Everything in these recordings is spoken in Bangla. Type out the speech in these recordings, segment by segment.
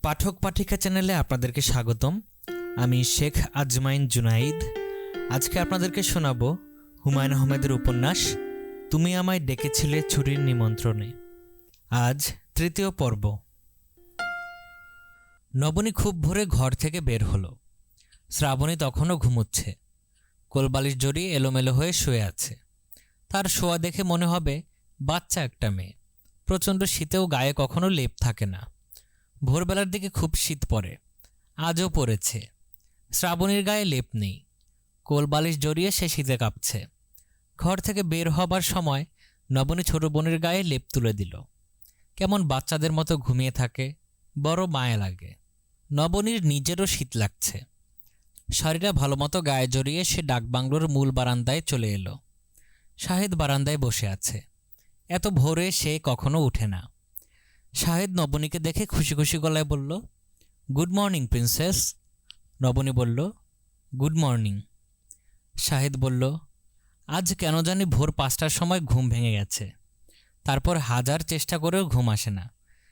পাঠক পাঠিকা চ্যানেলে আপনাদেরকে স্বাগতম। আমি শেখ আজমাইন জুনাইদ। আজকে আপনাদেরকে শোনাব হুমায়ুন আহমেদের উপন্যাস তুমি আমায় ডেকেছিলে ছুটির নিমন্ত্রণে। আজ তৃতীয় পর্ব। নবনী খুব ভোরে ঘর থেকে বের হলো। শ্রাবণী তখনও ঘুমোচ্ছে, কোলবালিশ জড়িয়ে এলোমেলো হয়ে শুয়ে আছে। তার শোয়া দেখে মনে হবে বাচ্চা একটা মেয়ে। প্রচণ্ড শীতেও গায়ে কখনো লেপ থাকে না। ভোরবেলার দিকে খুব শীত পড়ে, আজও পড়েছে। শ্রাবণীর গায়ে লেপ নেই, কোলবালিশ জড়িয়ে সে শীতে কাঁপছে। ঘর থেকে বের হবার সময় নবনী ছোট বোনের গায়ে লেপ তুলে দিল। কেমন বাচ্চাদের মতো ঘুমিয়ে থাকে, বড় মায়া লাগে। নবনীর নিজেরও শীত লাগছে। শাড়িটা ভালোমতো গায়ে জড়িয়ে সে ডাকবাংলোর মূল বারান্দায় চলে এলো। শাহেদ বারান্দায় বসে আছে। এত ভোরে সে কখনো উঠে না। শাহেদ নবনীকে দেখে খুশি খুশি গলায় বলল, গুড মর্নিং প্রিন্সেস। নবনী বলল, গুড মর্নিং। শাহেদ বলল, আজ কেন জানি ভোর 5টার সময় ঘুম ভেঙে গেছে। তারপর হাজার চেষ্টা করেও ঘুম আসে না।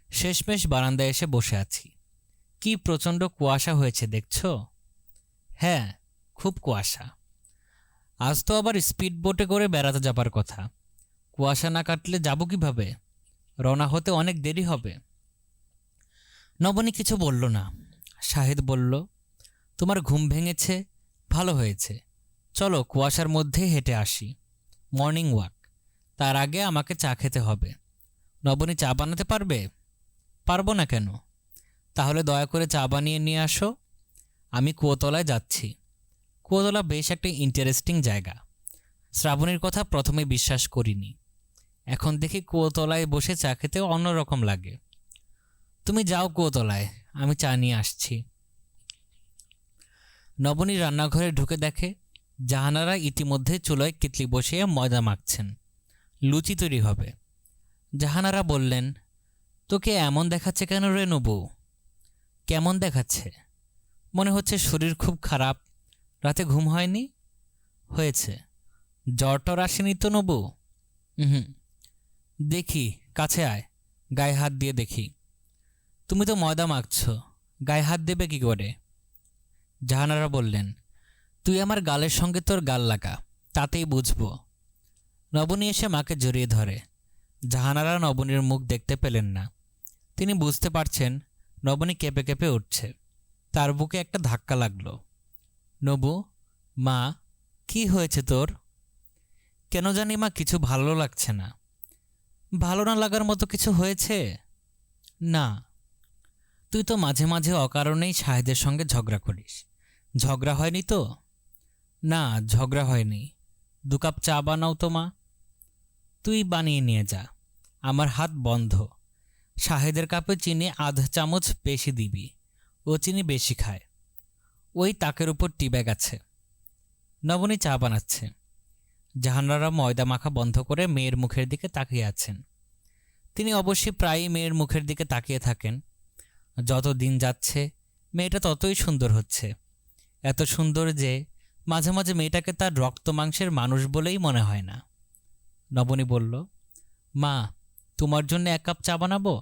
শেষমেশ বারান্দায় এসে বসে আছি। কি প্রচণ্ড কুয়াশা হয়েছে দেখছ? হ্যাঁ, খুব কুয়াশা। আজ তো আবার স্পিড বোটে করে বেড়াতে যাবার কথা। কুয়াশা না কাটলে যাব কিভাবে? রওনা হতে অনেক দেরি হবে। নবনী কিছু বলল না। শাহেদ বলল, তোমার ঘুম ভেঙেছে, ভালো হয়েছে। চলো কুয়াশার মধ্যে হেঁটে আসি, মর্নিং ওয়াক। তার আগে আমাকে চা খেতে হবে। নবনী চা বানাতে পারবে? পারবো না কেন? তাহলে দয়া করে চা বানিয়ে নিয়ে আসো। আমি কুয়োতলায় যাচ্ছি। কুয়োতলা বেশ একটা ইন্টারেস্টিং জায়গা। শ্রাবণীর কথা প্রথমে বিশ্বাস করিনি। এখন দেখি কুয়োতলায় বসে চা খেতেও অন্যরকম লাগে। তুমি যাও কুয়োতলায়, আমি চা নিয়ে আসছি। নবনী রান্নাঘরে ঢুকে দেখে জাহানারা ইতিমধ্যে চুলোয় কিতলি বসিয়ে ময়দা মাখছেন। লুচি তৈরি হবে। জাহানারা বললেন, তোকে এমন দেখাচ্ছে কেন রে নবু? কেমন দেখাচ্ছে? মনে হচ্ছে শরীর খুব খারাপ, রাতে ঘুম হয়নি? হয়েছে। জ্বর টর আসেনি তো নবু? হুম। দেখি, কাছে আয়, গায়ে হাত দিয়ে দেখি। তুমি তো ময়দা মাখছ, গায়ে হাত দেবে কি করে? জাহানারা বললেন, তুই আমার গালের সঙ্গে তোর গাল লাগা, তাতেই বুঝব। নবনী এসে মাকে জড়িয়ে ধরে। জাহানারা নবনীর মুখ দেখতে পেলেন না। তিনি বুঝতে পারছেন নবনী কেঁপে কেঁপে উঠছে। তার বুকে একটা ধাক্কা লাগলো। নবু, মা, কি হয়েছে তোর? কেন জানি মা কিছু ভালো লাগছে না। ভালো না লাগার মতো কিছু হয়েছে? না। তুই তো মাঝে মাঝে অকারণেই শাহেদের সঙ্গে ঝগড়া করিস। ঝগড়া হয়নি তো? না, ঝগড়া হয়নি। 2 কাপ চা বানাও তো মা। তুই বানিয়ে নিয়ে যা, আমার হাত বন্ধ। শাহেদের কাপে চিনি আধ চামচ বেশি দিবি, ও চিনি বেশি খায়। ওই তাকের উপর টি ব্যাগ আছে। নবনী চা বানাচ্ছে। জাহানারা ময়দা মাখা বন্ধ করে মেয়ের মুখের দিকে তাকিয়ে আছেন। তিনি অবশ্যই প্রায়ই মেয়ের মুখের দিকে তাকিয়ে থাকেন। যত দিন যাচ্ছে মেয়েটা ততই সুন্দর হচ্ছে। এত সুন্দর যে মাঝে মাঝে মেয়েটাকে তার রক্ত মাংসের মানুষ বলেই মনে হয় না। নবনী বলল, মা, তোমার জন্য 1 কাপ চা বানাবো?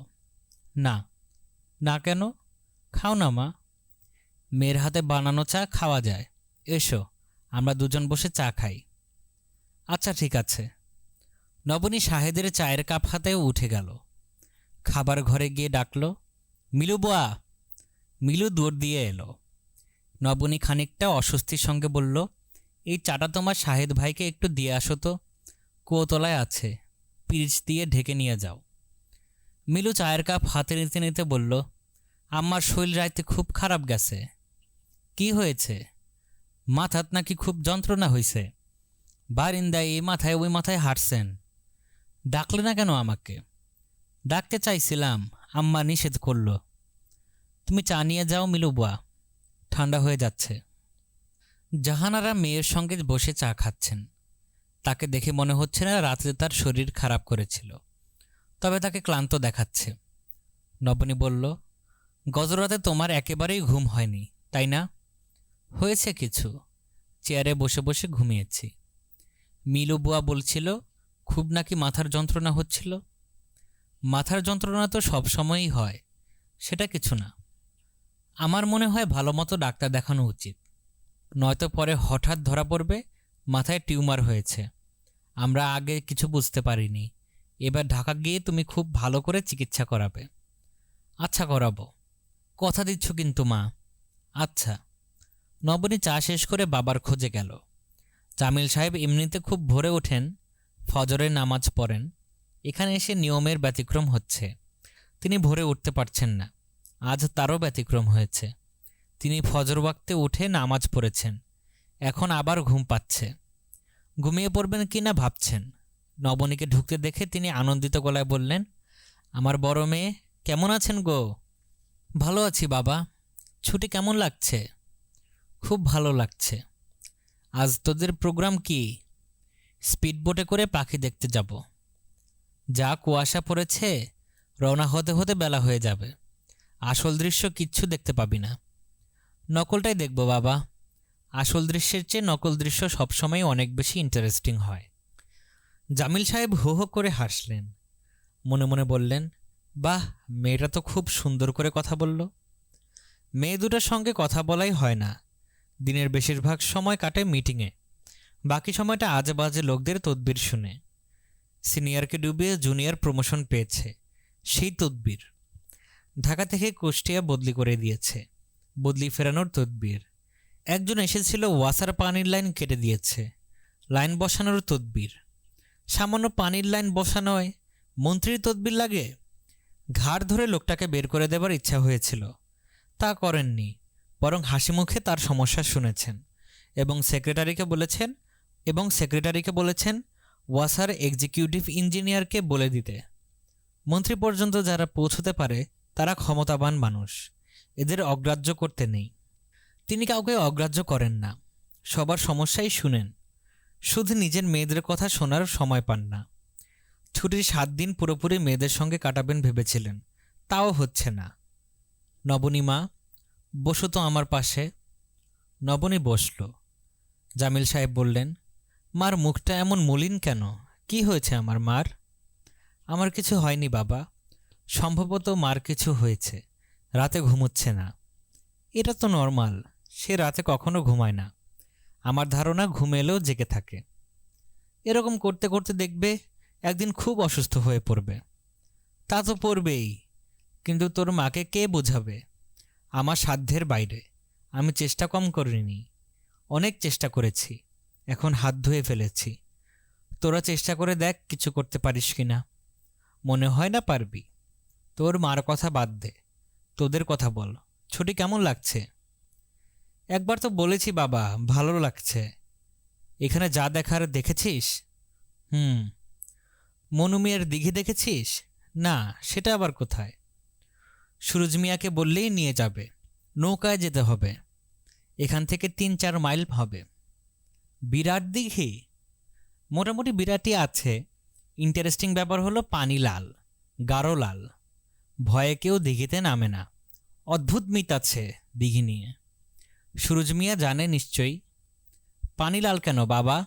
না। না কেন? খাও না মা। মেয়ের হাতে বানানো চা খাওয়া যায়। এসো, আমরা দুজন বসে চা খাই। আচ্ছা, ঠিক আছে। নবনী শাহেদের চায়ের কাপ হাতেও উঠে গেল। খাবার ঘরে গিয়ে ডাকল, মিলু বুয়া। মিলু দৌড় দিয়ে এলো। নবনী খানিকটা অস্বস্তির সঙ্গে বলল, এই চাটা তোমার শাহেদ ভাইকে একটু দিয়ে আসো তো, কুয়োতলায় আছে, পিরিচ দিয়ে ঢেকে নিয়ে যাও। মিলু চায়ের কাপ হাতে নিতে নিতে বলল, আমার শরীর রাইতে খুব খারাপ গেছে। কি হয়েছে? মাথাত নাকি খুব যন্ত্রণা হয়েছে। বারিন্দায় এই মাথায় ওই মাথায় হাঁটছেন। ডাকলে না কেন আমাকে? ডাকতে চাইছিলাম, আম্মা নিষেধ করল। তুমি চা নিয়ে যাও মিলু বুয়া, ঠান্ডা হয়ে যাচ্ছে। জাহানারা মেয়ের সঙ্গে বসে চা খাচ্ছেন। তাকে দেখে মনে হচ্ছে না রাতে তার শরীর খারাপ করেছিল, তবে তাকে ক্লান্ত দেখাচ্ছে। নবনী বলল, গতরাতে তোমার একেবারেই ঘুম হয়নি, তাই না? হয়েছে কিছু, চেয়ারে বসে বসে ঘুমিয়েছি। মিলু বুয়া বলছিল খুব নাকি মাথার যন্ত্রণা হচ্ছিল। মাথার যন্ত্রণা তো সব সময়ই হয়, সেটা কিছু না। আমার মনে হয় ভালো মতো ডাক্তার দেখানো উচিত, নয়তো পরে হঠাৎ ধরা পড়বে মাথায় টিউমার হয়েছে। আমরা আগে কিছু বুঝতে পারিনি। এবার ঢাকা গিয়ে তুমি খুব ভালো করে চিকিৎসা করাবে। আচ্ছা, করাবো। কথা দিচ্ছ কিন্তু মা? আচ্ছা। নবনী চা শেষ করে বাবার খোঁজে গেল। জামিল সাহেব এমনিতে খুব ভোরে ওঠেন, ফজরের নামাজ পড়েন। এখানে এসে নিয়মের ব্যতিক্রম হচ্ছে। তিনি ভোরে উঠতে পারছেন না। আজ তারও ব্যতিক্রম হয়েছে। তিনি ফজর ওয়াক্তে উঠে নামাজ পড়েছেন, এখন আবার ঘুম পাচ্ছে। ঘুমিয়ে পড়বেন কি না ভাবছেন। নবনীকে ঢুকতে দেখে তিনি আনন্দিত গলায় বললেন, আমার বড় মেয়ে, কেমন আছেন গো? ভালো আছি বাবা। ছুটি কেমন লাগছে? খুব ভালো লাগছে। আজ তোদের প্রোগ্রাম কি? স্পিডবোটে করে পাখি দেখতে যাব। যা কুয়াশা পড়েছে, রওনা হতে হতে বেলা হয়ে যাবে। আসল দৃশ্য কিচ্ছু দেখতে পাবি না। নকলটাই দেখব বাবা। আসল দৃশ্যের চেয়ে নকল দৃশ্য সবসময় অনেক বেশি ইন্টারেস্টিং হয়। জামিল সাহেব হো হো করে হাসলেন। মনে মনে বললেন, বাহ, মেয়েটা তো খুব সুন্দর করে কথা বলল। মেয়ে দুটার সঙ্গে কথা বলাই হয় না। দিনের বেশিরভাগ সময় কাটে মিটিংয়ে, বাকি সময়টা আজে বাজে লোকদের তদবির শুনে। সিনিয়রকে ডুবিয়ে জুনিয়র প্রমোশন পেয়েছে, সেই তদবির। ঢাকা থেকে কুষ্টিয়া বদলি করে দিয়েছে, বদলি ফেরানোর তদবির। একজন এসেছিল, ওয়াসার পানির লাইন কেটে দিয়েছে, লাইন বসানোর তদবির। সামান্য পানির লাইন বসানোয় মন্ত্রীর তদবির লাগে? ঘাড় ধরে লোকটাকে বের করে দেবার ইচ্ছা হয়েছিল, তা করেননি। বরং হাসি মুখে তার সমস্যা শুনেছেন এবং সেক্রেটারিকে বলেছেন ওয়াসার এক্সিকিউটিভ ইঞ্জিনিয়ারকে বলে দিতে। মন্ত্রী পর্যন্ত যারা পৌঁছতে পারে তারা ক্ষমতাবান মানুষ, এদের অগ্রাহ্য করতে নেই। তিনি কাউকে অগ্রাহ্য করেন না, সবার সমস্যাই শুনেন, শুধু নিজের মেয়েদের কথা শোনার সময় পান না। ছুটির 7 দিন পুরোপুরি মেয়েদের সঙ্গে কাটাবেন ভেবেছিলেন, তাও হচ্ছে না। নবনী মা, বসো তো আমার পাশে। নবনী বসল। জামিল সাহেব বললেন, মার মুখটা এমন মলিন কেন? কি হয়েছে আমার মার? আমার কিছু হয়নি বাবা, সম্ভবত মার কিছু হয়েছে, রাতে ঘুমোচ্ছে না। এটা তো নর্মাল, সে রাতে কখনো ঘুমায় না। আমার ধারণা ঘুম এলেও জেগে থাকে। এরকম করতে করতে দেখবে একদিন খুব অসুস্থ হয়ে পড়বে। তা তো পড়বেই, কিন্তু তোর মাকে কে বোঝাবে? আমার সাধ্যের বাইরে। আমি চেষ্টা কম করিনি, অনেক চেষ্টা করেছি, এখন হাত ধুয়ে ফেলেছি। তোরা চেষ্টা করে দেখ কিছু করতে পারিস কি না। মনে হয় না পারবি। তোর মার কথা বাদ দে, তোদের কথা বল। ছুটি কেমন লাগছে? একবার তো বলেছি বাবা, ভালো লাগছে। এখানে যা দেখার দেখেছিস? মনু মিয়ার দিঘি দেখেছিস? না, সেটা আবার কোথায়? সুরজ মিয়াকে বললেই নিয়ে যাবে, নৌকায় যেতে হবে, এখান থেকে 3-4 মাইল হবে। বিরাট দিঘি? মোটামুটি বিরাটই আছে। ইন্টারেস্টিং ব্যাপার হলো পানি লাল, গাঢ় লাল। ভয়ে কেউ দিঘিতে নামে না। অদ্ভুত মিত আছে দিঘি নিয়ে। সুরজ মিয়া জানে নিশ্চয়ই। পানি লাল কেন বাবা?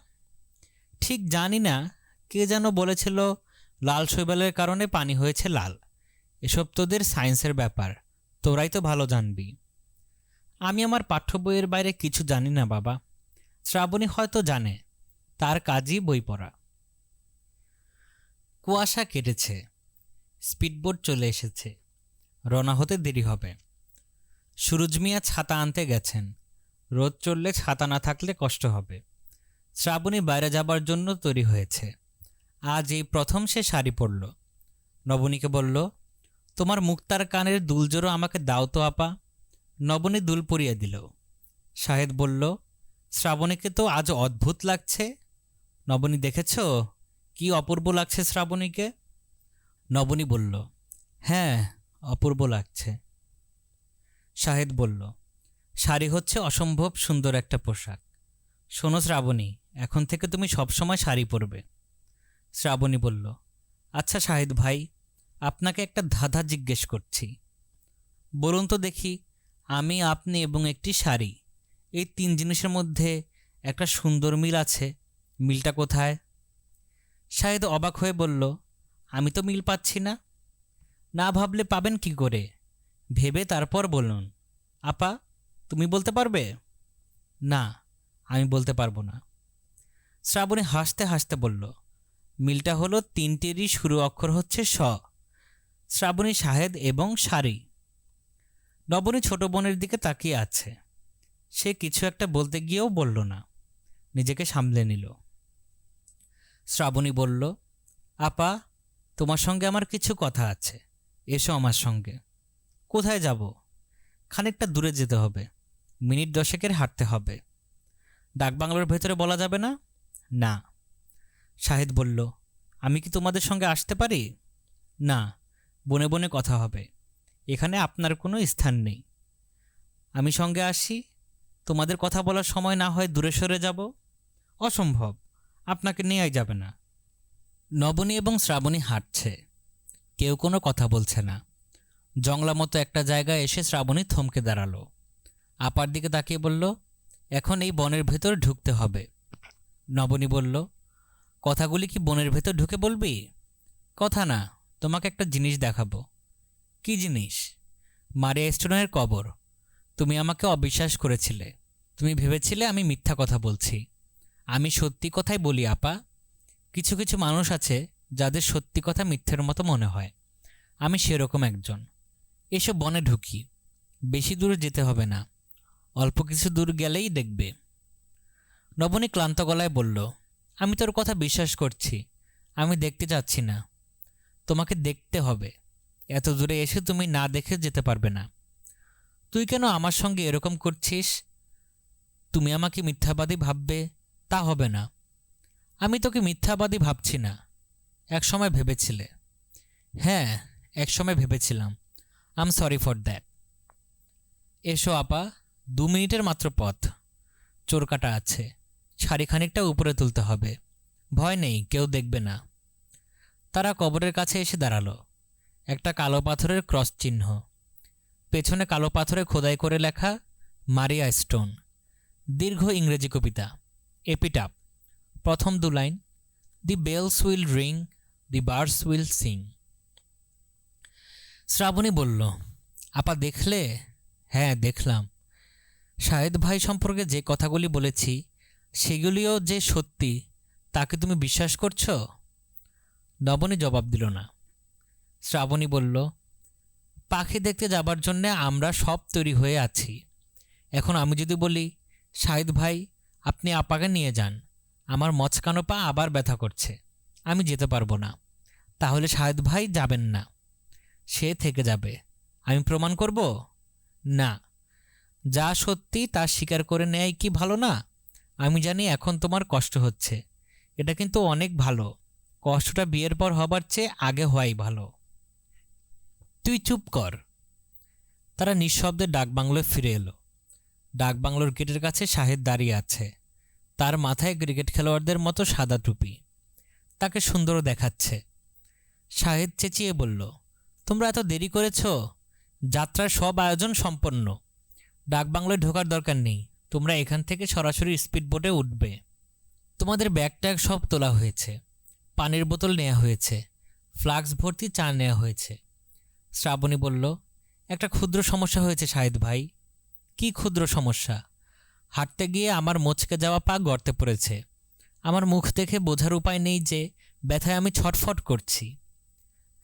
ঠিক জানি না, কে যেন বলেছিল লাল শৈবালের কারণে পানি হয়েছে লাল। এসব তোদের সায়েন্সের ব্যাপার, তোরাই তো ভালো জানবি। আমি আমার পাঠ্য বইয়ের বাইরে কিছু জানি না বাবা। শ্রাবণী হয়তো জানে, তার কাজই বই পড়া। কুয়াশা কেটেছে, স্পিডবোট চলে এসেছে, রওনা হতে দেরি হবে। সুরজ মিয়া ছাতা আনতে গেছেন। রোদ চললে ছাতা না থাকলে কষ্ট হবে। শ্রাবণী বাইরে যাবার জন্য তৈরি হয়েছে। আজ এই প্রথম সে শাড়ি পরল। নবনীকে বলল, তোমার মুক্তার কানের দুলজোড়ো আমাকে দাও তো আপা। নবনী দুল পরিয়ে দিল। শাহেদ বলল, শ্রাবণীকে তো আজ অদ্ভুত লাগছে। নবনী, দেখেছ কি অপূর্ব লাগছে শ্রাবণীকে? নবনী বলল, হ্যাঁ, অপূর্ব লাগছে। শাহেদ বলল, শাড়ি হচ্ছে অসম্ভব সুন্দর একটা পোশাক। শোনো শ্রাবণী, এখন থেকে তুমি সবসময় শাড়ি পরবে। শ্রাবণী বলল, আচ্ছা শাহেদ ভাই, আপনাকে একটা ধাঁধা জিজ্ঞেস করছি। বলুন তো দেখি, আমি, আপনি এবং একটি শাড়ি, এই 3 জিনিসের মধ্যে একটা সুন্দর মিল আছে, মিলটা কোথায়? শাহেদ অবাক হয়ে বলল, আমি তো মিল পাচ্ছি না। না ভাবলে পাবেন কি করে? ভেবে তারপর বলুন। আপা, তুমি বলতে পারবে? না, আমি বলতে পারবো না। শ্রাবণী হাসতে হাসতে বলল, মিলটা হলো তিনটেরই শুরু অক্ষর হচ্ছে স। শ্রাবণী, শাহেদ এবং সারি। নবনী ছোট বোনের দিকে তাকিয়ে আছে। সে কিছু একটা বলতে গিয়েও বলল না, নিজেকে সামলে নিল। শ্রাবণী বলল, আপা, তোমার সঙ্গে আমার কিছু কথা আছে, এসো আমার সঙ্গে। কোথায় যাব? খানিকটা দূরে যেতে হবে, মিনিট 10 হাঁটতে হবে। ডাকবাংলোর ভেতরে বলা যাবে না? না। শাহেদ বলল, আমি কি তোমাদের সঙ্গে আসতে পারি? না, বনে বনে কথা হবে, এখানে আপনার কোনো স্থান নেই। আমি সঙ্গে আসি, তোমাদের কথা বলার সময় না হয় দূরে সরে যাব? অসম্ভব, আপনাকে নেওয়াই যাবে না। নবনী এবং শ্রাবণী হাঁটছে, কেউ কোনো কথা বলছে না। জংলা মতো একটা জায়গায় এসে শ্রাবণী থমকে দাঁড়ালো। আপার দিকে তাকিয়ে বলল, এখন এই বনের ভেতর ঢুকতে হবে। নবনী বলল, কথাগুলি কি বনের ভেতর ঢুকে বলবি? কথা না, তোমাকে একটা জিনিস দেখাবো। কি জিনিস? মারিয়া স্টোনের কবর। তুমি আমাকে অবিশ্বাস করেছিলে, তুমি ভেবেছিলে আমি মিথ্যা কথা বলছি। আমি সত্যি কথাই বলি আপা। কিছু কিছু মানুষ আছে যাদের সত্যি কথা মিথ্যের মতো মনে হয়, আমি সেরকম একজন। এসব বনে ঢুকি, বেশি দূরে যেতে হবে না, অল্প কিছু দূর গেলেই দেখবে। নবনী ক্লান্ত গলায় বলল, আমি তোর কথা বিশ্বাস করছি, আমি দেখতে চাচ্ছি না। তোমাকে দেখতে হবে, এত দূরে এসে তুমি না দেখে যেতে পারবে না। তুই কেন আমার সঙ্গে এরকম করছিস? তুমি আমাকে মিথ্যাবাদী ভাববে, তা হবে না। আমি তোকে মিথ্যাবাদী ভাবছি না, একসময় ভেবেছিলে। হ্যাঁ, একসময় ভেবেছিলাম। I am sorry for that. এসো আপা, 2 মিনিটের মাত্র পথ। চোরকাটা আছে, শাড়ি খানিকটা উপরে তুলতে হবে। ভয় নেই, কেউ দেখবে না। তারা কবরের কাছে এসে দাঁড়ালো। একটা কালো পাথরের ক্রস চিহ্ন, পেছনে কালো পাথরে খোদাই করে লেখা মারিয়া স্টোন। দীর্ঘ ইংরেজি কবিতা, এপিটাপ। প্রথম 2 line, the bells will ring, the birds will sing. Shraboni বলল, আপা দেখলে? হ্যাঁ, দেখলাম। শাহেদ ভাই সম্পর্কে যে কথাগুলি বলেছি সেগুলিও যে সত্যি, তাকে তুমি বিশ্বাস করছো? নবনী জবাব দিল না। শ্রাবণী বলল, পাখি দেখতে যাবার জন্যে আমরা সব তৈরি হয়ে আছি। এখন আমি যদি বলি, শাহেদ ভাই আপনি আপাকে নিয়ে যান, আমার মচকানো পা আবার ব্যথা করছে, আমি যেতে পারবো না, তাহলে শাহেদ ভাই যাবেন না, সে থেকে যাবে। আমি প্রমাণ করব? না। যা সত্যি তা স্বীকার করে নেয় কি ভালো না? আমি জানি এখন তোমার কষ্ট হচ্ছে, এটা কিন্তু অনেক ভালো। কষ্টটা বিয়ের পর হবার চেয়ে আগে হওয়াই ভালো। তুই চুপ কর। তারা নিঃশব্দে ডাকবাংলোয় ফিরে এলো। ডাকবাংলোর গেটের কাছে শাহেদ দাঁড়িয়ে আছে, তার মাথায় ক্রিকেট খেলোয়াড়দের মতো সাদা টুপি, তাকে সুন্দর দেখাচ্ছে। শাহেদ চেঁচিয়ে বলল, তোমরা এত দেরি করেছ, যাত্রার সব আয়োজন সম্পন্ন, ডাকবাংলোয় ঢোকার দরকার নেই, তোমরা এখান থেকে সরাসরি স্পিড বোটে উঠবে। তোমাদের ব্যাগ ট্যাগ সব তোলা হয়েছে, পানির বোতল নেওয়া হয়েছে, ফ্লাক্স ভর্তি চা নেওয়া হয়েছে। শ্রাবণী বলল, একটা ক্ষুদ্র সমস্যা হয়েছে শাহেদ ভাই। কি ক্ষুদ্র সমস্যা? হাঁটতে গিয়ে আমার মচকে যাওয়া পা গর্তে পড়েছে। আমার মুখ দেখে বোঝার উপায় নেই যে ব্যথায় আমি ছটফট করছি,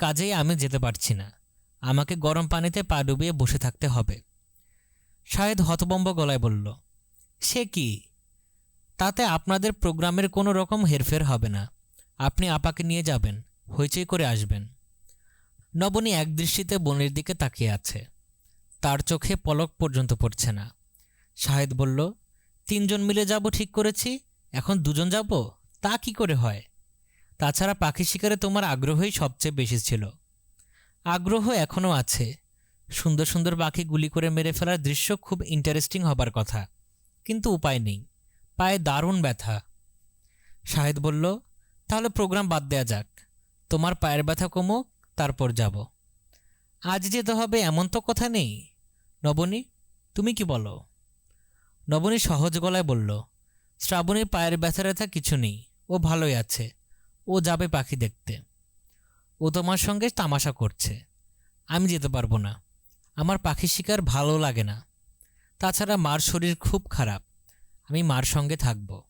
কাজেই আমি যেতে পারছি না, আমাকে গরম পানিতে পা ডুবিয়ে বসে থাকতে হবে। শাহেদ হতবম্ব গলায় বলল, সে কি? তাতে আপনাদের প্রোগ্রামের কোনো রকম হেরফের হবে না, আপনি আপাকে নিয়ে যাবেন, হইচই করে আসবেন। নবনী একদৃষ্টিতে বোনের দিকে তাকিয়ে আছে, তার চোখে পলক পর্যন্ত পড়ছে না। শাহেদ বলল, 3 জন মিলে যাব ঠিক করেছি, এখন 2 জন যাব, তা কি করে হয়? তাছাড়া পাখি শিকারে তোমার আগ্রহই সবচেয়ে বেশি ছিল। আগ্রহ এখনও আছে, সুন্দর সুন্দর পাখি গুলি করে মেরে ফেলার দৃশ্য খুব ইন্টারেস্টিং হবার কথা, কিন্তু উপায় নেই, পায়ে দারুণ ব্যথা। শাহেদ বলল, তাহলে প্রোগ্রাম বাদ দেয়া যাক, তোমার পায়ের ব্যথা কমুক, তারপর যাব। আজ যেতে হবে এমন তো কথা নেই। নবনী, তুমি কি বলো? নবনী সহজ গলায় বলল, শ্রাবণীর পায়ের ব্যথা ব্যথা কিছু নেই, ও ভালোই আছে, ও যাবে পাখি দেখতে। ও তোমার সঙ্গে তামাশা করছে। আমি যেতে পারবো না, আমার পাখি শিকার ভালো লাগে না। তাছাড়া মার শরীর খুব খারাপ, আমি মার সঙ্গে থাকব।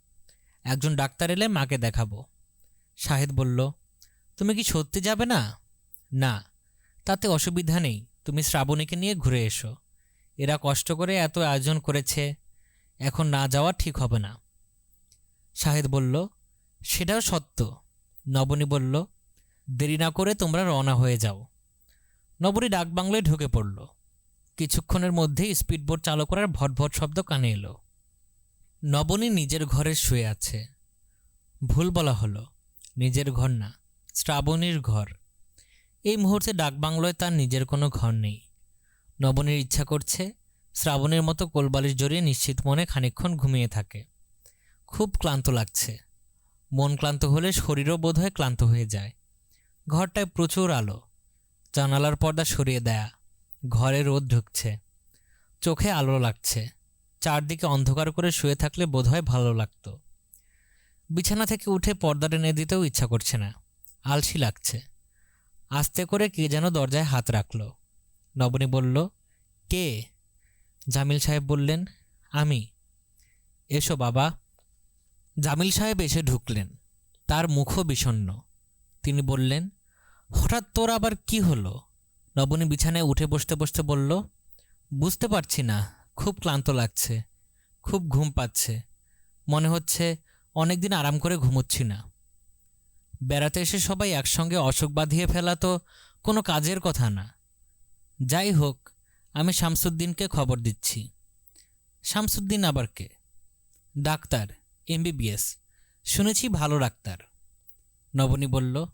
একজন ডাক্তার এলে মাকে দেখাবো। শাহেদ বলল, তুমি কি সত্যি যাবে না? না, তাতে অসুবিধা নেই, তুমি শ্রাবণীকে নিয়ে ঘুরে এসো। এরা কষ্ট করে এত আয়োজন করেছে, এখন না যাওয়া ঠিক হবে না। শাহেদ বলল, সেটাও সত্য। নবনী বলল, দেরি না করে তোমরা রওনা হয়ে যাও। নবনী ডাকবাংলোয় ঢুকে পড়ল। কিছুক্ষণের মধ্যেই স্পিডবোট চালু করার ভটভট শব্দ কানে এলো। নবনী নিজের ঘরে শুয়ে আছে। ভুল বলা হলো, নিজের ঘর না, শ্রাবণীর ঘর। এই মুহূর্তে ডাকবাংলোয় তার নিজের কোনো ঘর নেই। নবনীর ইচ্ছা করছে শ্রাবণীর মতো কোলবালিশ জড়িয়ে নিশ্চিত মনে খানিকক্ষণ ঘুমিয়ে থাকে। খুব ক্লান্ত লাগছে। মন ক্লান্ত হলে শরীরও বোধহয় ক্লান্ত হয়ে যায়। ঘরটায় প্রচুর আলো, জানালার পর্দা সরিয়ে দেয়া, ঘরে রোদ ঢুকছে, চোখে আলো লাগছে। চারদিকে অন্ধকার করে শুয়ে থাকলে বোধহয় ভালো লাগতো। বিছানা থেকে উঠে পর্দা টেনে দিতেও ইচ্ছা করছে না, আলসি লাগছে। আস্তে করে কে যেন দরজায় হাত রাখল। নবনী বলল, কে? জামিল সাহেব বললেন, আমি। এসো বাবা। জামিল সাহেব এসে ঢুকলেন। তার মুখও বিষণ্ণ। তিনি বললেন, হঠাৎ তোর আবার কি হলো? নবনী বিছানায় উঠে বসতে বসতে বলল, বুঝতে পারছি না, খুব ক্লান্ত লাগছে, খুব ঘুম পাচ্ছে, মনে হচ্ছে অনেকদিন আরাম করে ঘুমোচ্ছি না। বেড়াতে এসে সবাই একসঙ্গে অসুখ বাঁধিয়ে ফেলা তো কোনো কাজের কথা না। যাই হোক, আমি শামসুদ্দিনকে খবর দিচ্ছি। শামসুদ্দিন আবার কে? ডাক্তার, এমবিবিএস, শুনেছি ভালো ডাক্তার। নবনী বলল,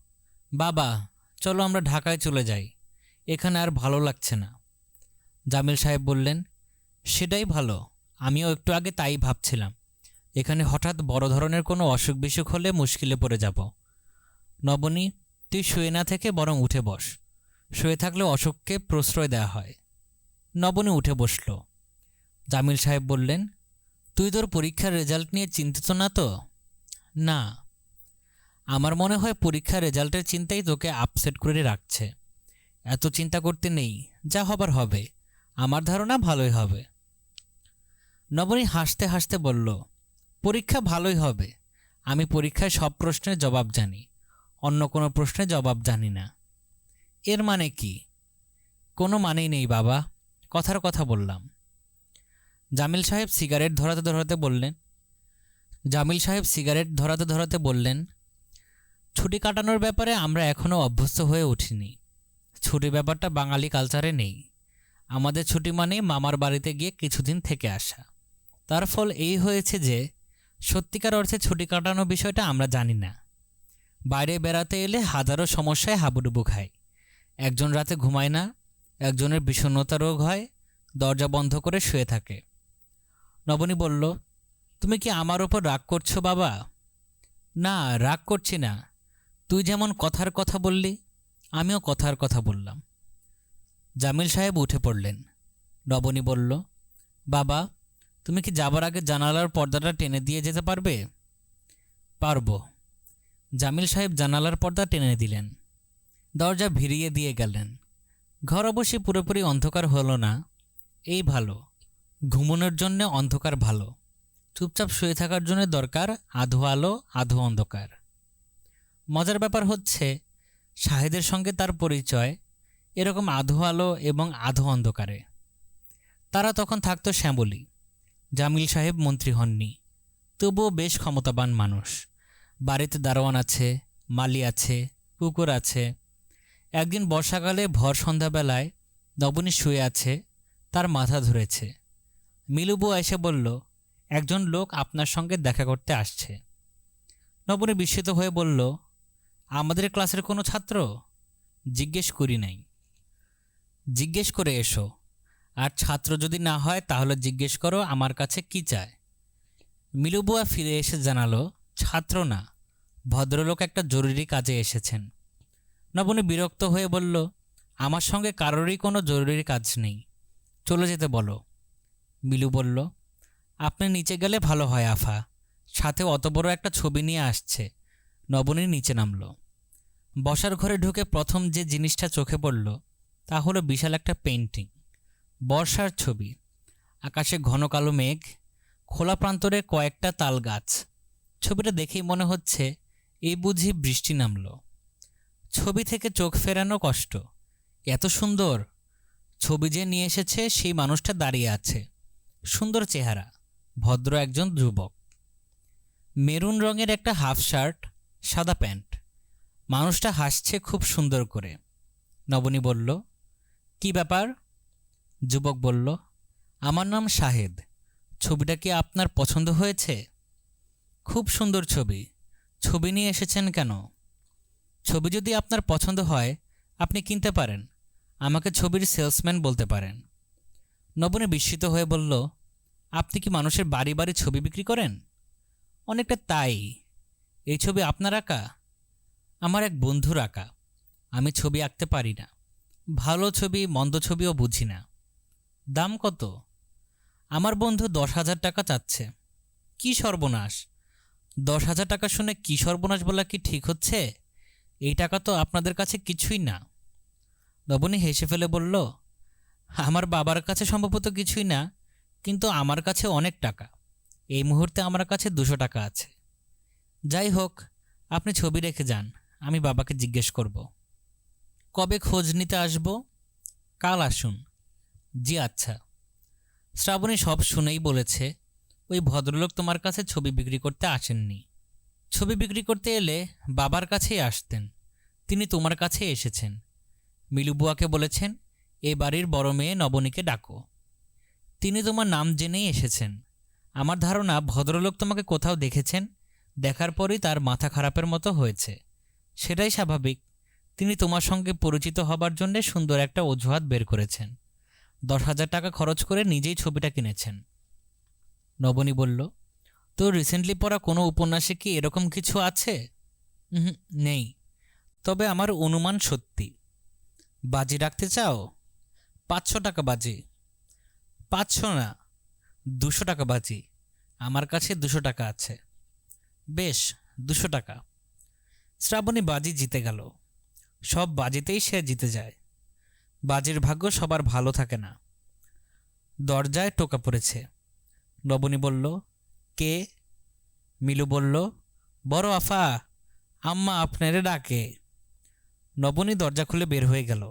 বাবা চলো আমরা ঢাকায় চলে যাই, এখানে আর ভালো লাগছে না। জামিল সাহেব বললেন, সেটাই ভালো, আমিও একটু আগে তাই ভাবছিলাম। এখানে হঠাৎ বড় ধরনের কোনো অসুখ বিসুখ হলে মুশকিলে পড়ে যাব। নবনী, তুই শুয়ে না থেকে বরং উঠে বস, শুয়ে থাকলে অসুখকে প্রশ্রয় দেওয়া হয়। নবনী উঠে বসল। জামিল সাহেব বললেন, তুই তোর পরীক্ষার রেজাল্ট নিয়ে চিন্তিত না তো? না। আমার মনে হয় পরীক্ষার রেজাল্টের চিন্তাই তোকে আপসেট করে রাখছে। এত চিন্তা করতে নেই, যা হবার হবে, আমার ধারণা ভালোই হবে। নবনী হাসতে হাসতে বলল, পরীক্ষা ভালোই হবে, আমি পরীক্ষায় সব প্রশ্নের জবাব জানি, অন্য কোনো প্রশ্নের জবাব জানি না। এর মানে কি? কোনো মানেই নেই বাবা, কথার কথা বললাম। জামিল সাহেব সিগারেট ধরাতে বললেন, ছুটি কাটানোর ব্যাপারে আমরা এখনও অভ্যস্ত হয়ে উঠিনি। ছুটি ব্যাপারটা বাঙালি কালচারে নেই। আমাদের ছুটি মানে মামার বাড়িতে গিয়ে কিছুদিন থেকে আসা। তার ফল এই হয়েছে যে সত্যিকার অর্থে ছুটি কাটানো বিষয়টা আমরা জানি না। বাইরে বেড়াতে এলে হাজারো সমস্যায় হাবুডুবু খায়। একজন রাতে ঘুমায় না, একজনের বিষণ্ণতা রোগ হয়, দরজা বন্ধ করে শুয়ে থাকে। নবনী বলল, তুমি কি আমার ওপর রাগ করছো বাবা? না, রাগ করছি না। তুই যেমন কথার কথা বললি, আমিও কথার কথা বললাম। জামিল সাহেব উঠে পড়লেন। নবনী বলল, বাবা তুমি কি যাবার আগে জানালার পর্দাটা টেনে দিয়ে যেতে পারবে? পারব। জামিল সাহেব জানালার পর্দা টেনে দিলেন, দরজা ভিড়িয়ে দিয়ে গেলেন। ঘর অবশ্যই পুরোপুরি অন্ধকার হলো না, এই ভালো। ঘুমানোর জন্যে অন্ধকার ভালো, চুপচাপ শুয়ে থাকার জন্য দরকার আধো আলো আধো অন্ধকার। মজার ব্যাপার হচ্ছে, শাহেদের সঙ্গে তার পরিচয় এরকম আধো আলো এবং আধো অন্ধকারে। তারা তখন থাকতো শ্যামলী। জামিল সাহেব মন্ত্রী হননি, তবুও বেশ ক্ষমতাবান মানুষ। বাড়িতে দারোয়ান আছে, মালি আছে, কুকুর আছে। একদিন বর্ষাকালে ভর সন্ধ্যাবেলায় নবনী শুয়ে আছে, তার মাথা ধরেছে। মিলুবু এসে বলল, একজন লোক আপনার সঙ্গে দেখা করতে আসছে। নবনী বিস্মিত হয়ে বলল, আমাদের ক্লাসের কোনো ছাত্র? জিজ্ঞেস করি নাই। জিজ্ঞেস করে এসো, আর ছাত্র যদি না হয় তাহলে জিজ্ঞেস করো আমার কাছে কি চায়। মিলুবুয়া ফিরে এসে জানালো, ছাত্র না, ভদ্রলোক একটা জরুরি কাজে এসেছেন। নবনী বিরক্ত হয়ে বলল, আমার সঙ্গে কারোরই কোনো জরুরি কাজ নেই, চলে যেতে বলো। মিলু বলল, আপনি নিচে গেলে ভালো হয় আফা, সাথে অত বড় একটা ছবি নিয়ে আসছে। নবনী নিচে নামল। বসার ঘরে ঢুকে প্রথম যে জিনিসটা চোখে পড়ল তা হলো বিশাল একটা পেইন্টিং, বর্ষার ছবি। আকাশে ঘন কালো মেঘ, খোলা প্রান্তরে কয়েকটা তাল গাছ। ছবিটা দেখেই মনে হচ্ছে এই বুঝি বৃষ্টি নামল। ছবি থেকে চোখ ফেরানো কষ্ট। এত সুন্দর ছবি যে নিয়ে এসেছে সেই মানুষটা দাঁড়িয়ে আছে, সুন্দর চেহারা, ভদ্র একজন যুবক। মেরুন রঙের একটা হাফ শার্ট, সাদা প্যান্ট। মানুষটা হাসছে খুব সুন্দর করে। নবনী বলল, কি ব্যাপার? যুবক বলল, আমার নাম শাহেদ। ছবিটা কি আপনার পছন্দ হয়েছে? খুব সুন্দর ছবি। ছবি নিয়ে এসেছেন কেন? ছবি যদি আপনার পছন্দ হয় আপনি কিনতে পারেন, আমাকে ছবির সেলসম্যান বলতে পারেন। নবনী বিস্মিত হয়ে বলল, আপনি কি মানুষের বাড়ি বাড়ি ছবি বিক্রি করেন? অনেকটা তাই। এই ছবি আপনার আঁকা? আমার এক বন্ধুর আঁকা। আমি ছবি আঁকতে পারি না, ভালো ছবি মন্দ ছবিও বুঝি না। দাম কত? আমার বন্ধু 10,000 টাকা চাচ্ছে। কি সর্বনাশ! 10,000 টাকা শুনে কি সর্বনাশ বলা কি ঠিক হচ্ছে? এই টাকা তো আপনাদের কাছে কিছুই না। নবনী হেসে ফেলে বলল, আমার বাবার কাছে সম্ভবত কিছুই না, কিন্তু আমার কাছে অনেক টাকা। এই মুহূর্তে আমার কাছে 200 টাকা আছে। যাই হোক, আপনি ছবি রেখে যান, আমি বাবাকে জিজ্ঞেস করব। কবে খোঁজ নিতে আসব? কাল আসুন। জি আচ্ছা। শ্রাবণী সব শুনেই বলেছে, ওই ভদ্রলোক তোমার কাছে ছবি বিক্রি করতে আসেননি। ছবি বিক্রি করতে এলে বাবার কাছেই আসতেন, তিনি তোমার কাছে এসেছেন। মিলুবুয়াকে বলেছেন এ বাড়ির বড় মেয়ে নবনীকে ডাকো। তিনি তোমার নাম জেনেই এসেছেন। আমার ধারণা ভদ্রলোক তোমাকে কোথাও দেখেছেন, দেখার পরই তার মাথা খারাপের মতো হয়েছে। সেটাই স্বাভাবিক। তিনি তোমার সঙ্গে পরিচিত হবার জন্যে সুন্দর একটা অজুহাত বের করেছেন। 10,000 টাকা খরচ করে নিজেই ছবিটা কিনেছেন। নবনী বলল, তো রিসেন্টলি পড়া কোনো উপন্যাসে কি এরকম কিছু আছে? নেই, তবে আমার অনুমান সত্যি। বাজি রাখতে চাও? 500 টাকা বাজি। 500 না, 200 টাকা বাজি। আমার কাছে 200 টাকা আছে। বেশ, 200 টাকা। শ্রাবণী বাজি জিতে গেল। সব বাজিতেই সে জিতে যায়। বাজির ভাগ্য সবার ভালো থাকে না। দরজায় টোকা পড়েছে। নবনী বলল, কে? মিলু বলল, বড় আফা, আম্মা আপনারে ডাকে। নবনী দরজা খুলে বের হয়ে গেল।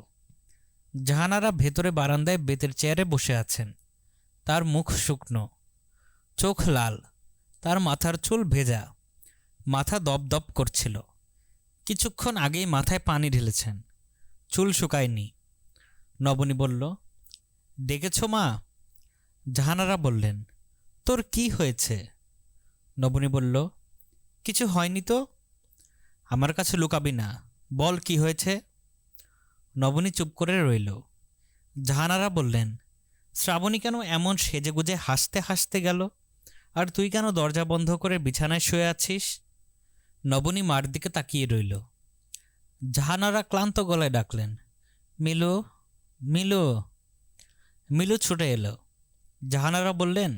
জাহানারা ভেতরে বারান্দায় বেতের চেয়ারে বসে আছেন। তার মুখ শুকনো, চোখ লাল, তার মাথার চুল ভেজা, মাথা দপদপ করছিল। কিছুক্ষণ আগেই মাথায় পানি ঢেলেছেন, চুল শুকায়নি। নবনী বলল, ডেকেছ মা? জাহানারা বললেন, তোর কি হয়েছে? নবনী বলল, কিছু হয়নি তো। আমার কাছে লুকাবি না, বল কি হয়েছে। নবনী চুপ করে রইল। জাহানারা বললেন, শ্রাবণী কেন এমন সেজেগুজে হাসতে হাসতে গেল, আর তুই কেন দরজা বন্ধ করে বিছানায় শুয়ে আছিস? নবনী মার দিকে তাকিয়ে রইল। জাহানারা ক্লান্ত গলায় ডাকলেন, মিলু, মিলু। মিলু ছুটে এলো। জাহানারা বললেন,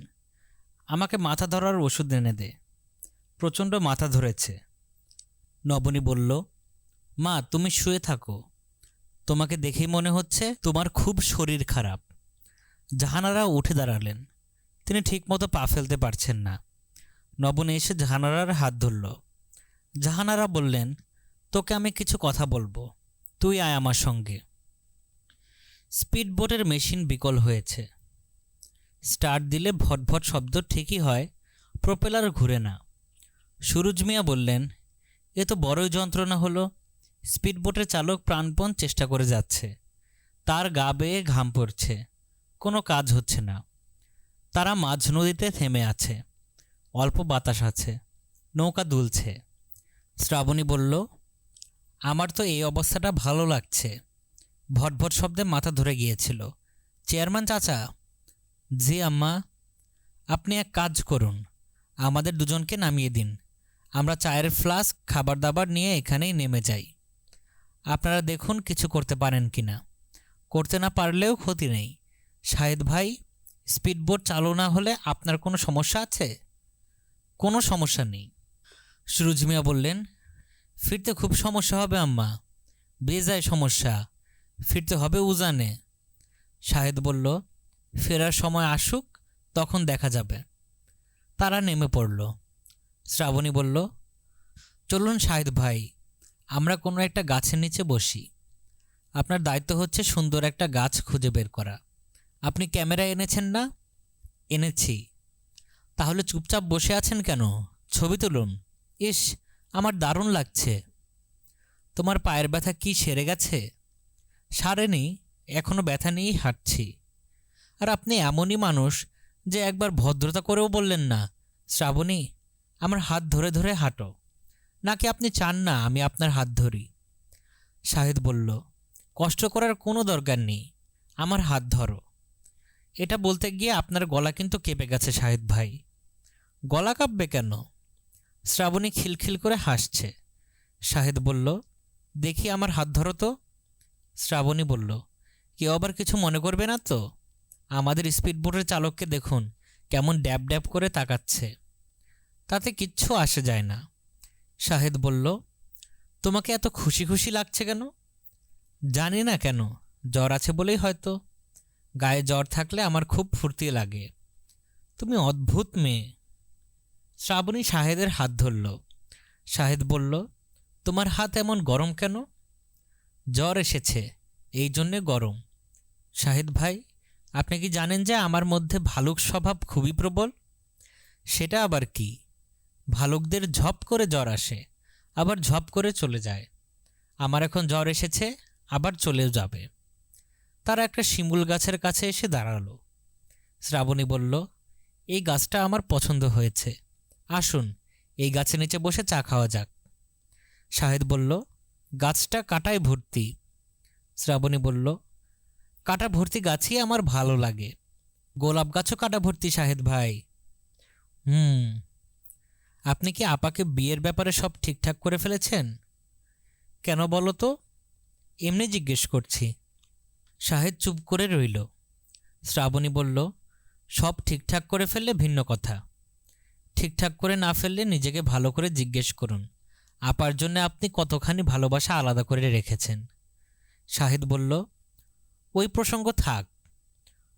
আমাকে মাথা ধরার ওষুধ এনে দে, প্রচণ্ড মাথা ধরেছে। নবনী বলল, মা তুমি শুয়ে থাকো, তোমাকে দেখেই মনে হচ্ছে তোমার খুব শরীর খারাপ। জাহানারা উঠে দাঁড়ালেন। তিনি ঠিকমতো পা ফেলতে পারছেন না। নবনী এসে জাহানারার হাত ধরল। জাহানারা বললেন, তোকে আমি কিছু কথা বলবো, তুই আয় আমার সঙ্গে। স্পিডবোটের মেশিন বিকল হয়েছে। স্টার্ট দিলে ভটভট শব্দ ঠিকই হয়, প্রোপেলার ঘুরে না। সুরুজ মিয়া বললেন, এ তো বড়ই যন্ত্রণা হলো। স্পিডবোটের চালক প্রাণপণ চেষ্টা করে যাচ্ছে, তার গা বেয়ে ঘাম পড়ছে, কোনো কাজ হচ্ছে না। তারা মাঝ নদীতে থেমে আছে, অল্প বাতাস আছে, নৌকা দুলছে। শ্রাবণী বলল, আমার তো এই অবস্থাটা ভালো লাগছে। ভটভট শব্দে মাথা ধরে গিয়েছিল। চেয়ারম্যান চাচা। জি আম্মা। আপনি এক কাজ করুন, আমাদের দুজনকে নামিয়ে দিন, আমরা চায়ের ফ্লাস্ক খাবার দাবার নিয়ে এখানেই নেমে যাই। আপনারা দেখুন কিছু করতে পারেন কি না। করতে না পারলেও ক্ষতি নেই। শাহেদ ভাই, স্পিডবোট চালু না হলে আপনার কোনো সমস্যা আছে? কোনো সমস্যা নেই। সুরুজ মিয়া বললেন, ফিরতে খুব সমস্যা হবে আম্মা, বেজায় সমস্যা, ফিরতে হবে উজানে। শাহেদ বলল, ফেরার সময় আসুক, তখন দেখা যাবে। তারা নেমে পড়ল। শ্রাবণী বলল, চলুন শাহিদ ভাই, আমরা কোনো একটা গাছের নিচে বসি। আপনার দায়িত্ব হচ্ছে সুন্দর একটা গাছ খুঁজে বের করা। আপনি ক্যামেরা এনেছেন না? এনেছি। তাহলে চুপচাপ বসে আছেন কেন? ছবি তুলুন। ইস, আমার দারুণ লাগছে। তোমার পায়ের ব্যথা কি সেরে গেছে? সারেনি, এখনও ব্যথা নিয়েই হাঁটছি। আর আপনি এমনই মানুষ যে একবার ভদ্রতা করেও বললেন না, শ্রাবণী আমার হাত ধরে ধরে হাঁটো। নাকি আপনি চান না আমি আপনার হাত ধরি? শাহিদ বলল, কষ্ট করার কোনো দরকার নেই, আমার হাত ধরো। এটা বলতে গিয়ে আপনার গলা কিন্তু কেঁপে গেছে শাহিদ ভাই। গলা কাঁপবে কেন? শ্রাবণী খিলখিল করে হাসছে। শাহিদ বলল, দেখি আমার হাত ধরো তো। শ্রাবণী বলল, কেউ আবার কিছু মনে করবে না তো? আমাদের স্পিডবোটের চালককে দেখুন কেমন ড্যাব ড্যাব করে তাকাচ্ছে। তাতে কিচ্ছু আসে যায় না। শাহেদ বলল, তোমাকে এত খুশি খুশি লাগছে কেন? জানি না কেন, জ্বর আছে বলেই হয়তো। গায়ে জ্বর থাকলে আমার খুব ফুর্তি লাগে। তুমি অদ্ভুত মেয়ে। শ্রাবণী শাহেদের হাত ধরল। শাহেদ বলল, তোমার হাত এমন গরম কেন? জ্বর এসেছে, এই জন্যে গরম। শাহিদ ভাই, আপনি কি জানেন যে আমার মধ্যে ভালুক স্বভাব খুবই প্রবল? সেটা আবার কি? ভালুকদের ঝপ করে জ্বর আসে, আবার ঝপ করে চলে যায়। আমার এখন জ্বর এসেছে, আবার চলেও যাবে। তারা একটা শিমুল গাছের কাছে এসে দাঁড়ালো। শ্রাবণী বলল, এই গাছটা আমার পছন্দ হয়েছে, আসুন এই গাছের নিচে বসে চা খাওয়া যাক। শাহেদ বলল, গাছটা কাঁটায় ভর্তি। শ্রাবণী বলল, কাঁটা ভর্তি গাছই আমার ভালো লাগে। গোলাপ গাছও কাঁটা ভর্তি শাহেদ ভাই। আপনি কি আপাকে বিয়ের ব্যাপারে সব ঠিকঠাক করে ফেলেছেন? কেন বলো তো? এমনি জিজ্ঞেস করছি। শাহেদ চুপ করে রইল। শ্রাবণী বলল, সব ঠিকঠাক করে ফেললে ভিন্ন কথা, ঠিকঠাক করে না ফেললে নিজেকে ভালো করে জিজ্ঞেস করুন আপার জন্য আপনি কতখানি ভালোবাসা আলাদা করে রেখেছেন। শাহেদ বলল, ওই প্রসঙ্গ থাক।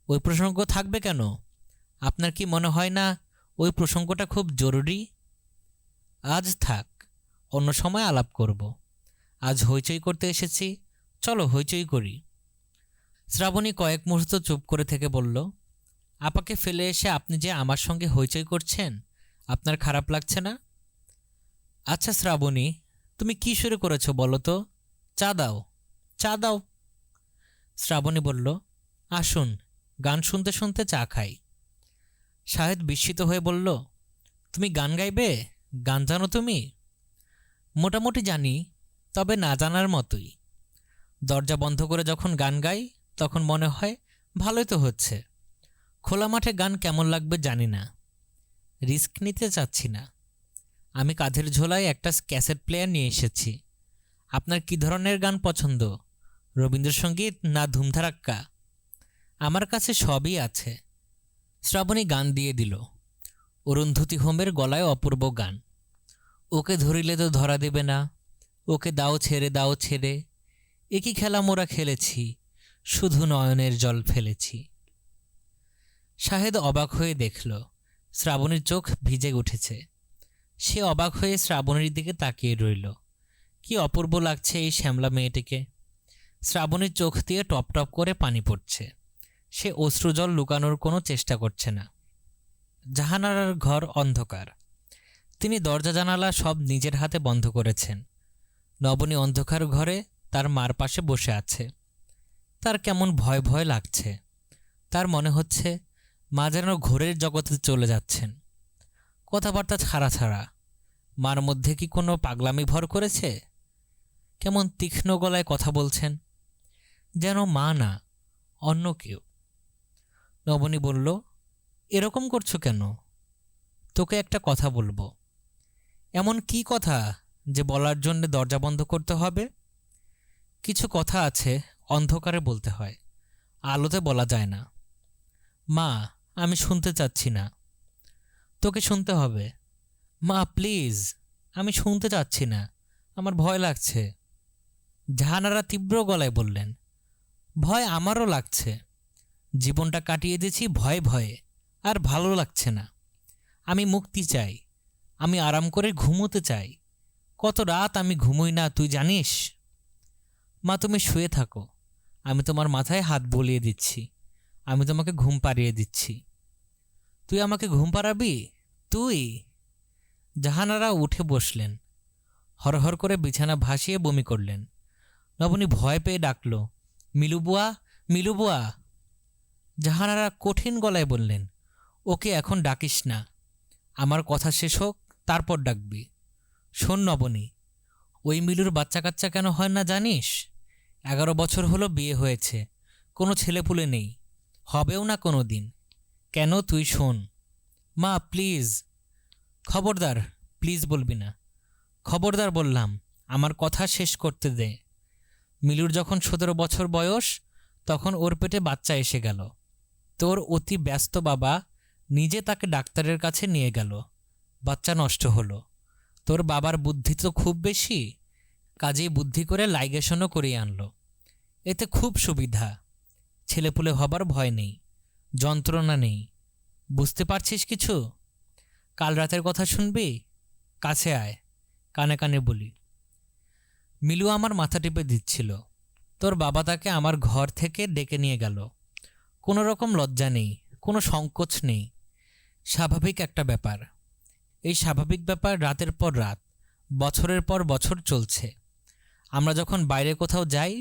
ওই প্রসঙ্গ থাকবে কেন? আপনার কি মনে হয় না ওই প্রসঙ্গটা খুব জরুরি? আজ থাক, অন্য সময় আলাপ করব। আজ হইচই করতে এসেছি, চলো হইচই করি। শ্রাবণী কয়েক মুহূর্ত চুপ করে থেকে বলল, আপাকে ফেলে এসে আপনি যে আমার সঙ্গে হইচই করছেন, আপনার খারাপ লাগছে না? আচ্ছা শ্রাবণী, তুমি কি শুরু করেছো বলো তো? চা দাও, চা দাও। শ্রাবণী বলল, আসুন গান শুনতে শুনতে চা খাই। শাহেদ বিস্মিত হয়ে বলল, তুমি গান গাইবে? গান জানো তুমি? মোটামুটি জানি, তবে না জানার মতোই। দরজা বন্ধ করে যখন গান গাই তখন মনে হয় ভালোই তো হচ্ছে। খোলা মাঠে গান কেমন লাগবে জানি না, রিস্ক নিতে চাচ্ছি না। আমি কাঁধের ঝোলায় একটা ক্যাসেট প্লেয়ার নিয়ে এসেছি। আপনার কি ধরনের গান পছন্দ? রবীন্দ্রসঙ্গীত না ধুমধারাক্কা? আমার কাছে সবই আছে। শ্রাবণী গান দিয়ে দিল। অরুন্ধতী হোমের গলায় অপূর্ব গান। ওকে ধরিলে তো ধরা দেবে না, ওকে দাও ছেড়ে দাও ছেড়ে, একই খেলা মোরা খেলেছি, শুধু নয়নের জল ফেলেছি। শাহেদ অবাক হয়ে দেখল শ্রাবণীর চোখ ভিজে উঠেছে। সে অবাক হয়ে শ্রাবণীর দিকে তাকিয়ে রইল। কি অপূর্ব লাগছে এই শ্যামলা মেয়েটিকে। শ্রাবণীর চোখ দিয়ে টপ টপ করে পানি পড়ছে। সে অশ্রুজল লুকানোর কোনো চেষ্টা করছে না। জাহানারার ঘর অন্ধকার। তিনি দরজা জানালা সব নিজের হাতে বন্ধ করেছেন। নবনী অন্ধকার ঘরে তার মার পাশে বসে আছে। তার কেমন ভয় ভয় লাগছে। তার মনে হচ্ছে মা যেন ঘোরের জগতে চলে যাচ্ছেন। কথাবার্তা ছাড়া ছাড়া। মার মধ্যে কি কোনো পাগলামি ভর করেছে? কেমন তীক্ষ্ণ গলায় কথা বলছেন, যেন মা না, অন্য কেউ। নবনী বলল, এরকম করছো কেন? তোকে একটা কথা বলবো। এমন কি কথা যে বলার জন্য দরজা বন্ধ করতে হবে? কিছু কথা আছে অন্ধকারে বলতে হয়, আলোতে বলা যায় না। মা, আমি শুনতে চাচ্ছি না। তোকে শুনতে হবে। মা প্লিজ, আমি শুনতে চাচ্ছি না, আমার ভয় লাগছে। জাহানারা তীব্র গলায় বললেন, ভয় আমারও লাগছে। জীবনটা কাটিয়ে দিয়েছি ভয়ে ভয়ে, আর ভালো লাগছে না। আমি মুক্তি চাই, আমি আরাম করে ঘুমোতে চাই। কত রাত আমি ঘুমোই না তুই জানিস? মা তুমি শুয়ে থাকো, আমি তোমার মাথায় হাত বুলিয়ে দিচ্ছি, আমি তোমাকে ঘুম পাড়িয়ে দিচ্ছি। তুই আমাকে ঘুম পাড়াবি? তুই? জাহানারা উঠে বসলেন, হরহর করে বিছানা ভাসিয়ে বমি করলেন। নবনী ভয় পেয়ে ডাকল, মিলু বুয়া, মিলু বুয়া। জাহানারা কঠিন গলায় বললেন, ওকে এখন ডাকিস না, আমার কথা শেষ হোক তারপর ডাকবি। শোন নবনী, ওই মিলুর বাচ্চা কাচ্চা কেন হয় না জানিস? 11 বছর হলো বিয়ে হয়েছে, কোনো ছেলেপুলে নেই, হবেও না কোনো দিন। কেন তুই শোন। মা প্লিজ। খবরদার, প্লিজ বলবি না। খবরদার বললাম, আমার কথা শেষ করতে দে। মিলুর যখন 17 বছর বয়স তখন ওর পেটে বাচ্চা এসে গেল। তোর অতি ব্যস্ত বাবা নিজে তাকে ডাক্তারের কাছে নিয়ে গেল, বাচ্চা নষ্ট হলো। তোর বাবার বুদ্ধি তো খুব বেশি, কাজেই বুদ্ধি করে লাইগেশনও করিয়ে আনলো। এতে খুব সুবিধা, ছেলেপুলে হবার ভয় নেই, যন্ত্রণা নেই। বুঝতে পারছিস কিছু? কাল রাতের কথা শুনবি? কাছে আয়, কানে কানে বলি। মিলু আমার মাথা টিপে দিচ্ছিল। তোর বাবা তাকে আমার ঘর থেকে ডেকে নিয়ে গেল। কোনো রকম লজ্জা নেই, কোনো সংকোচ নেই, স্বাভাবিক একটা ব্যাপার। এই স্বাভাবিক ব্যাপার রাতের পর রাত, বছরের পর বছর চলছে। আমরা যখন বাইরে কোথাও যাই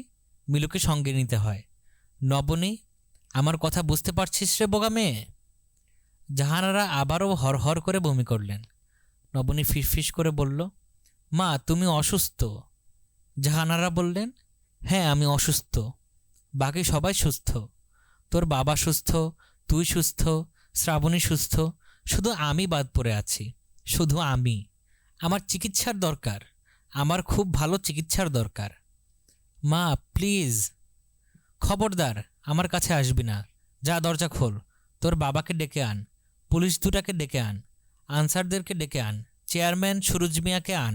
মিলুকে সঙ্গে নিতে হয়। নবনী, আমার কথা বুঝতে পারছিস রে বোগা মেয়ে? জাহানারা আবারও হরহর করে বমি করলেন। নবনী ফিসফিস করে বলল, মা তুমি অসুস্থ। জাহানারা বললেন, হ্যাঁ আমি অসুস্থ, বাকি সবাই সুস্থ। তোর বাবা সুস্থ, তুই সুস্থ, শ্রাবণী সুস্থ, শুধু আমি বাদ পড়ে আছি। শুধু আমি। আমার চিকিৎসার দরকার, আমার খুব ভালো চিকিৎসার দরকার। মা প্লিজ। খবরদার, আমার কাছে আসবি না। যা দরজা খোল, তোর বাবাকে ডেকে আন, পুলিশ দুটাকে ডেকে আন, আনসারদেরকে ডেকে আন, চেয়ারম্যান সুরুজ মিয়াকে আন,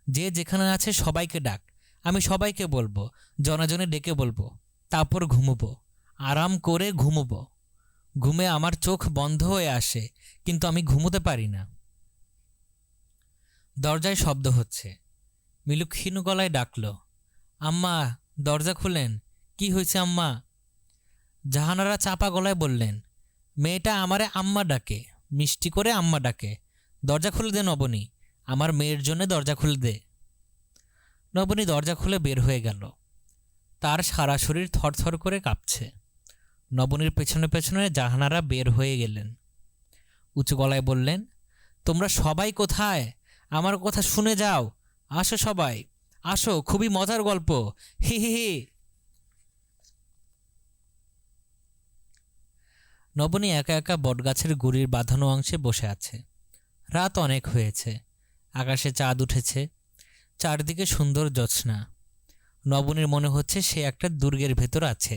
যে যেখানে আছে সবাইকে ডাক। আমি সবাইকে বলবো, জনাজনে ডেকে বলবো, তারপর ঘুমোবো, আরাম করে ঘুমোবো। ঘুমে আমার চোখ বন্ধ হয়ে আসে, কিন্তু আমি ঘুমোতে পারি না। দরজায় শব্দ হচ্ছে। মিলু ক্ষীণ গলায় ডাকল, আম্মা দরজা খুলেন। কি হয়েছে আম্মা? জাহানারা চাপা গলায় বললেন, মেয়েটা আমারে আম্মা ডাকে, মিষ্টি করে আম্মা ডাকে। দরজা খুলে দে নবনী, আমার মেয়ের জন্য দরজা খুলে দে। নবনী দরজা খুলে বের হয়ে গেল। তার সারা শরীর থরথর করে কাঁপছে। নবনীর পেছনে পেছনে জাহানারা বের হয়ে গেলেন। উঁচু গলায় বললেন, তোমরা সবাই কোথায়? আমার কথা শুনে যাও, আসো সবাই, আসো, খুবই মজার গল্প, হি হি হি। নবনী একা একা বটগাছের গুড়ির বাঁধানো অংশে বসে আছে। রাত অনেক হয়েছে, আকাশে চাঁদ উঠেছে, চারদিকে সুন্দর জ্যোৎস্না। নবনীর মনে হচ্ছে সে একটা দুর্গের ভেতর আছে,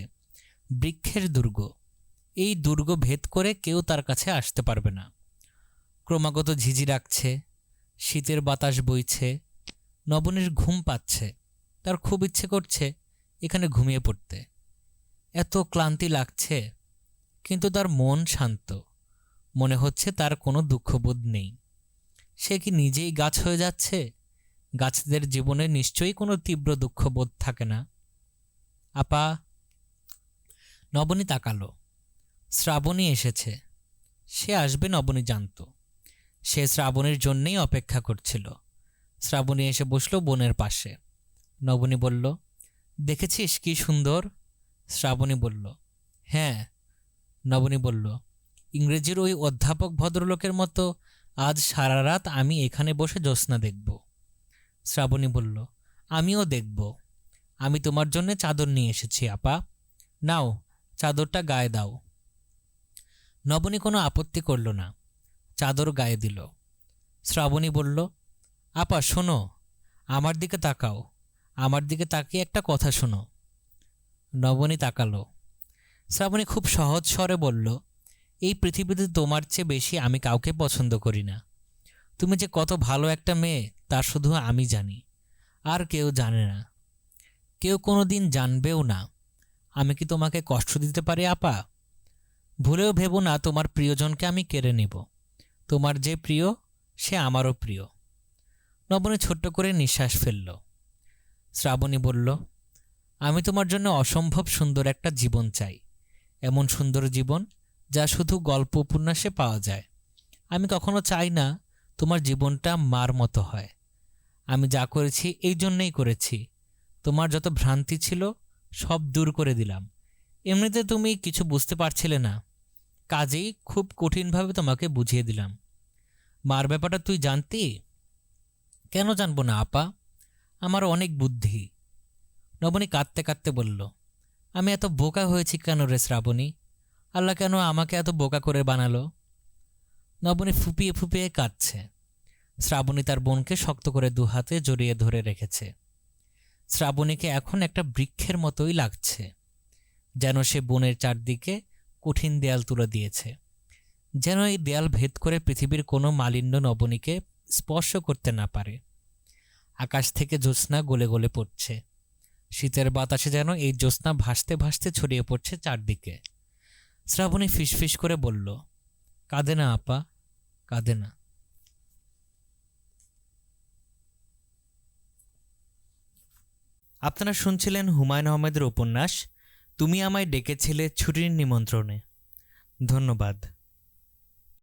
বৃক্ষের দুর্গ। এই দুর্গ ভেদ করে কেউ তার কাছে আসতে পারবে না। ক্রমাগত ঝিঝি রাখছে, শীতের বাতাস বইছে। নবনীর ঘুম পাচ্ছে, তার খুব ইচ্ছে করছে এখানে ঘুমিয়ে পড়তে। এত ক্লান্তি লাগছে, কিন্তু তার মন শান্ত, মনে হচ্ছে তার কোনো দুঃখবোধ নেই। সে কি নিজেই গাছ হয়ে যাচ্ছে? গাছদের জীবনে নিশ্চয়ই কোনো তীব্র দুঃখবোধ থাকে না। আপা। নবনী তাকালো। শ্রাবণী এসেছে। সে আসবে নবনী জানত। সে শ্রাবণীর জন্যেই অপেক্ষা করছিল। শ্রাবণী এসে বসল বোনের পাশে। নবনী বলল, দেখেছিস কি সুন্দর? শ্রাবণী বলল, হ্যাঁ। নবনী বলল, ইংরেজির ওই অধ্যাপক ভদ্রলোকের মতো আজ সারা রাত আমি এখানে বসে জ্যোৎস্না দেখব। শ্রাবণী বলল, আমিও দেখব। আমি তোমার জন্য চাদর নিয়ে এসেছি আপা, নাও চাদরটা গায়ে দাও। নবনী কোনো আপত্তি করল না, চাদর গায়ে দিল। শ্রাবণী বলল, আপা শোনো, আমার দিকে তাকাও, আমার দিকে তাকিয়ে একটা কথা শোনো। নবনী তাকালো। শ্রাবণী খুব সহজ স্বরে বলল, এই পৃথিবীতে তোমার চেয়ে বেশি আমি কাউকে পছন্দ করি না। তুমি যে কত ভালো একটা মেয়ে তা শুধু আমি জানি, আর কেউ জানে না, কেউ কোনো দিন জানবেও না। আমি কি তোমাকে কষ্ট দিতে পারি আপা? ভুলেও ভেবো না তোমার প্রিয়জনকে আমি কেড়ে নেব। তোমার যে প্রিয় সে আমারও প্রিয়। নবনী ছোট্ট করে নিঃশ্বাস ফেলল। শ্রাবণী বলল, আমি তোমার জন্য অসম্ভব সুন্দর একটা জীবন চাই, এমন সুন্দর জীবন যা শুধু গল্প উপন্যাসে পাওয়া যায়। আমি কখনো চাই না তোমার জীবনটা মার মতো হয়। আমি যা করেছি এই জন্যেই করেছি। তোমার যত ভ্রান্তি ছিল সব দূর করে দিলাম। এমনিতে তুমি কিছু বুঝতে পারছিলে না, কাজেই খুব কঠিনভাবে তোমাকে বুঝিয়ে দিলাম। মার ব্যাপারটা তুই জানতি? কেন জানবো না আপা, আমার অনেক বুদ্ধি। নবনী কাঁদতে কাঁদতে বলল, আমি এত বোকা হয়েছি কেন রে শ্রাবণী? আল্লাহ কেন আমাকে এত বোকা করে বানালো? নবনী ফুপিয়ে ফুপিয়ে কাঁদছে। শ্রাবণী তার বোনকে শক্ত করে দু হাতে জড়িয়ে ধরে রেখেছে। শ্রাবণীকে এখন একটা বৃক্ষের মতোই লাগছে, যেন সে বোনের চারদিকে কঠিন দেয়াল তুলে দিয়েছে, যেন এই দেয়াল ভেদ করে পৃথিবীর কোনো মালিন্য নবনীকে স্পর্শ করতে না পারে। আকাশ থেকে জ্যোৎস্না গলে গলে পড়ছে। শীতের বাতাসে যেন এই জ্যোৎস্না ভাসতে ভাসতে ছড়িয়ে পড়ছে চারদিকে। শ্রাবণী ফিসফিস করে বলল, কাঁদে না আপা, কাঁদে না। আপনারা শুনছিলেন হুমায়ুন আহমেদের উপন্যাস তুমি আমায় ডেকেছিলে ছুটির নিমন্ত্রণে। ধন্যবাদ।